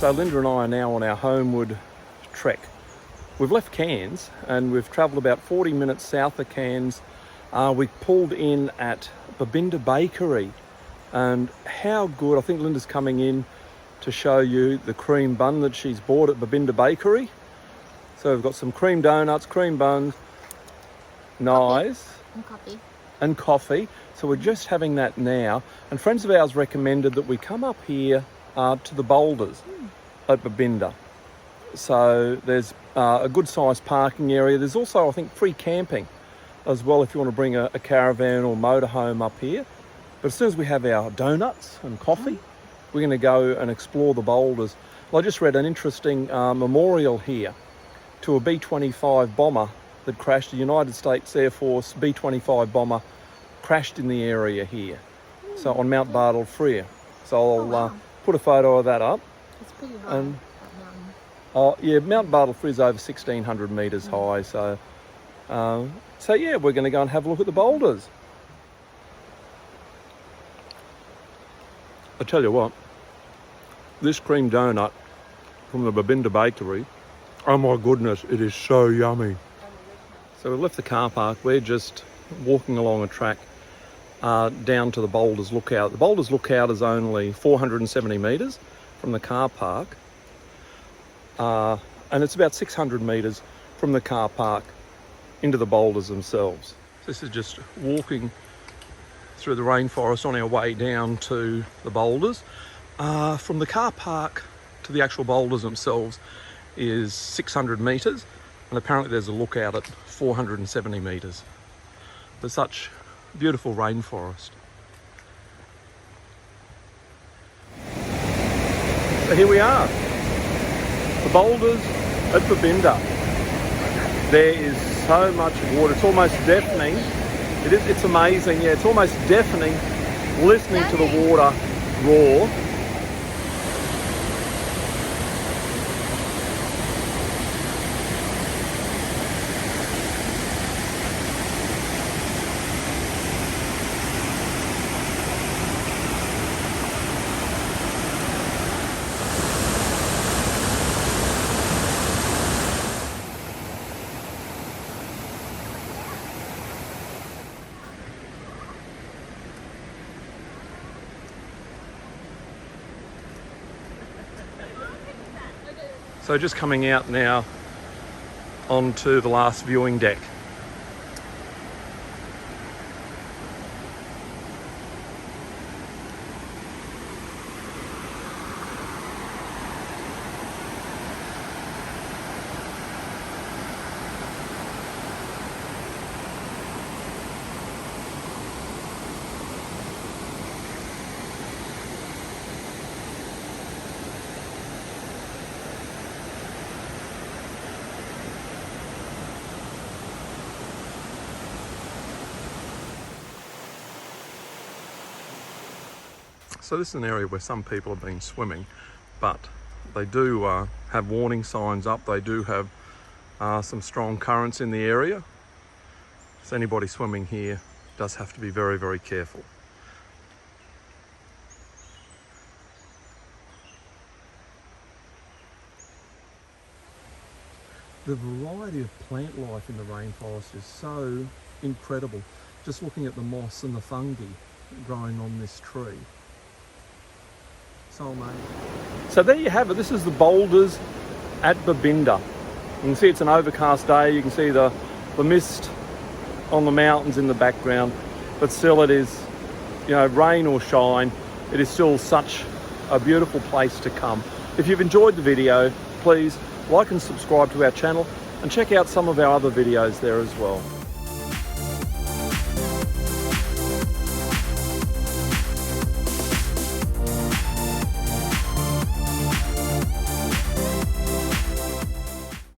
So Linda and I are now on our homeward trek. We've left Cairns and we've travelled about 40 minutes south of Cairns. We pulled in at Babinda Bakery, and how good. I think Linda's coming in to show you the cream bun that she's bought at Babinda Bakery. So we've got some cream donuts, cream buns, nice, and coffee. So we're just having that now. And friends of ours recommended that we come up here to the Boulders at Babinda. So there's a good sized parking area. There's also, I think, free camping as well if you want to bring a caravan or motorhome up here. But as soon as we have our donuts and coffee, we're going to go and explore the boulders. Well, I just read an interesting memorial here to a B25 bomber that crashed. A United States Air Force B25 bomber crashed in the area here. So on Mount Bartle Frere. So I'll put a photo of that up. It's pretty high, that mountain. Oh yeah, Mount Bartle Frere is over 1,600 metres high. So yeah, we're going to go and have a look at the boulders. I tell you what, this cream donut from the Babinda Bakery, oh my goodness, it is so yummy. So we've left the car park. We're just walking along a track down to the Boulders Lookout. The Boulders Lookout is only 470 metres from the car park, and it's about 600 metres from the car park into the boulders themselves. This is just walking through the rainforest on our way down to the boulders. From the car park to the actual boulders themselves is 600 metres, and apparently there's a lookout at 470 metres. There's such beautiful rainforest. So here we are, the boulders at Babinda. There is so much water, it's almost deafening. It's amazing, yeah, it's almost deafening listening to the water roar. So just coming out now onto the last viewing deck. So this is an area where some people have been swimming, but they do have warning signs up. They do have some strong currents in the area. So anybody swimming here does have to be very, very careful. The variety of plant life in the rainforest is so incredible. Just looking at the moss and the fungi growing on this tree. So amazing. So there you have it. This is the boulders at Babinda. You can see it's an overcast day. You can see the mist on the mountains in the background, but still it is, you know, rain or shine, it is still such a beautiful place to come. If you've enjoyed the video, please like and subscribe to our channel and check out some of our other videos there as well.